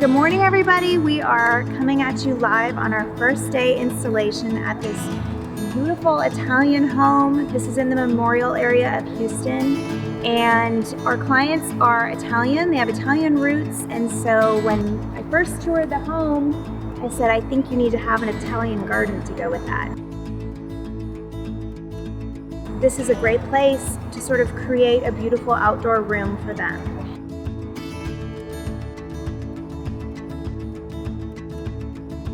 Good morning, everybody. We are coming at you live on our first day installation at this beautiful Italian home. This is in the Memorial area of Houston, and our clients are Italian. They have Italian roots, and so when I first toured the home, I said, I think you need to have an Italian garden to go with that. This is a great place to sort of create a beautiful outdoor room for them.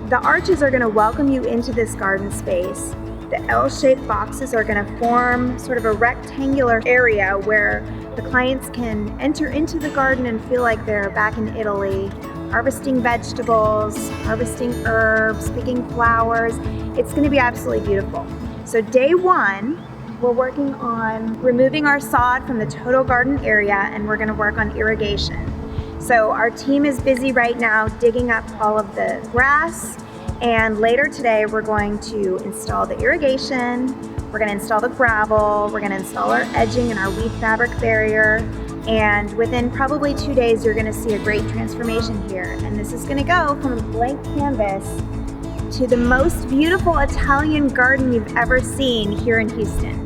The arches are going to welcome you into this garden space. The L-shaped boxes are going to form sort of a rectangular area where the clients can enter into the garden and feel like they're back in Italy, harvesting vegetables, harvesting herbs, picking flowers. It's going to be absolutely beautiful. So day one, we're working on removing our sod from the total garden area, and we're going to work on irrigation. So our team is busy right now digging up all of the grass, and later today we're going to install the irrigation, we're going to install the gravel, we're going to install our edging and our weed fabric barrier, and within probably 2 days you're going to see a great transformation here. And this is going to go from a blank canvas to the most beautiful Italian garden you've ever seen here in Houston.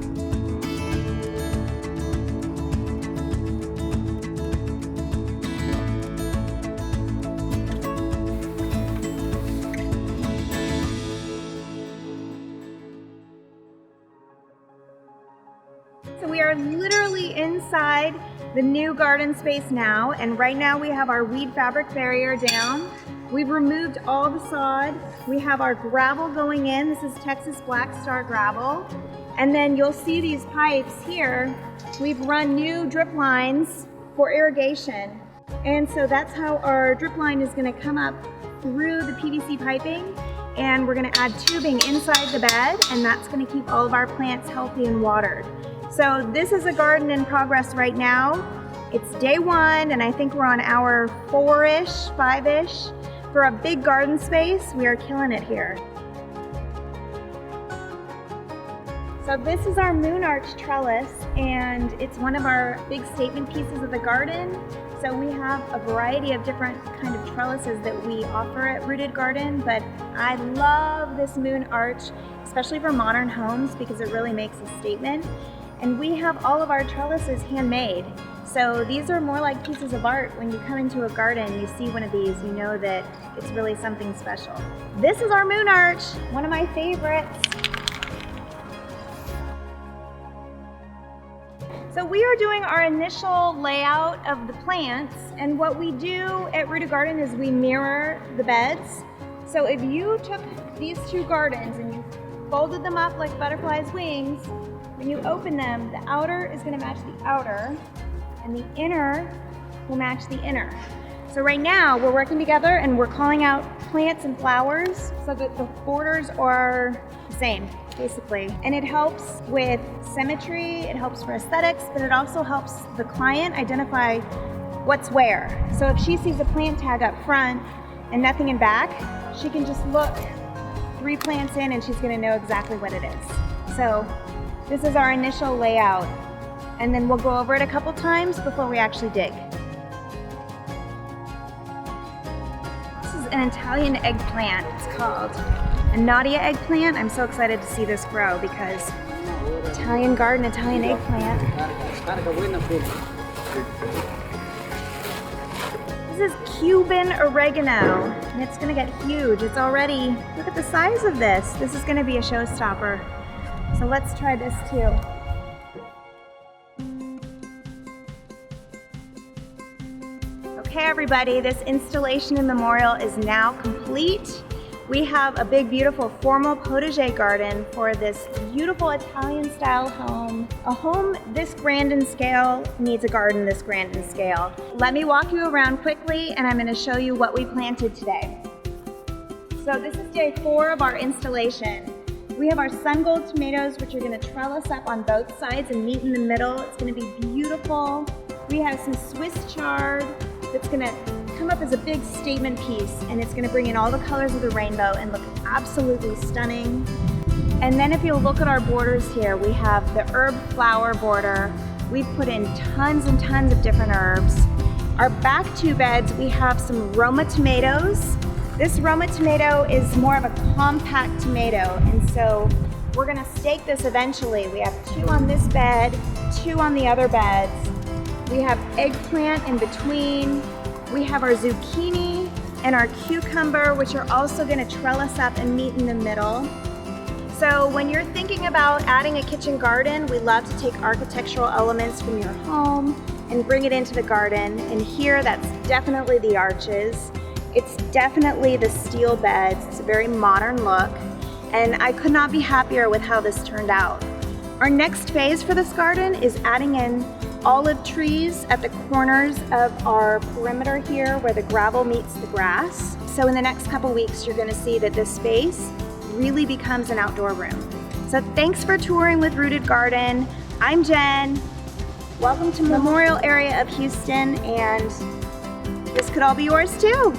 So we are literally inside the new garden space now, and right now we have our weed fabric barrier down. We've removed all the sod. We have our gravel going in. This is Texas Black Star gravel. And then you'll see these pipes here. We've run new drip lines for irrigation. And so that's how our drip line is going to come up through the PVC piping. And we're going to add tubing inside the bed, and that's going to keep all of our plants healthy and watered. So this is a garden in progress right now. It's day one, and I think we're on hour 4-ish, 5-ish. For a big garden space, we are killing it here. So this is our moon arch trellis, and it's one of our big statement pieces of the garden. So we have a variety of different kind of trellises that we offer at Rooted Garden, but I love this moon arch, especially for modern homes, because it really makes a statement. And we have all of our trellises handmade. So these are more like pieces of art. When you come into a garden, you see one of these, you know that it's really something special. This is our moon arch, one of my favorites. So we are doing our initial layout of the plants, and what we do at Rooted Garden is we mirror the beds. So if you took these two gardens and you folded them up like butterflies' wings, when you open them, the outer is going to match the outer, and the inner will match the inner. So right now, we're working together and we're calling out plants and flowers so that the borders are the same, basically. And it helps with symmetry, it helps for aesthetics, but it also helps the client identify what's where. So if she sees a plant tag up front and nothing in back, she can just look 3 plants in and she's going to know exactly what it is. So this is our initial layout, and then we'll go over it a couple times before we actually dig. This is an Italian eggplant. It's called a Nadia eggplant. I'm so excited to see this grow because Italian garden, Italian eggplant. This is Cuban oregano, and it's gonna get huge. It's already, look at the size of this. This is gonna be a showstopper. So let's try this too. Okay, everybody, this installation in Memorial is now complete. We have a big, beautiful formal potager garden for this beautiful Italian style home. A home this grand in scale needs a garden this grand in scale. Let me walk you around quickly, and I'm going to show you what we planted today. So this is day 4 of our installation. We have our sun gold tomatoes, which are going to trellis up on both sides and meet in the middle. It's going to be beautiful. We have some Swiss chard that's going to come up as a big statement piece, and it's going to bring in all the colors of the rainbow and look absolutely stunning. And then if you'll look at our borders here, we have the herb flower border. We've put in tons and tons of different herbs. Our back two beds, we have some Roma tomatoes. This Roma tomato is more of a compact tomato, and so we're gonna stake this eventually. We have 2 on this bed, 2 on the other beds. We have eggplant in between. We have our zucchini and our cucumber, which are also gonna trellis up and meet in the middle. So when you're thinking about adding a kitchen garden, we love to take architectural elements from your home and bring it into the garden. And here, that's definitely the arches. It's definitely the steel beds. It's a very modern look. And I could not be happier with how this turned out. Our next phase for this garden is adding in olive trees at the corners of our perimeter here where the gravel meets the grass. So in the next couple weeks, you're gonna see that this space really becomes an outdoor room. So thanks for touring with Rooted Garden. I'm Jen. Welcome to Memorial area of Houston, and this could all be yours too.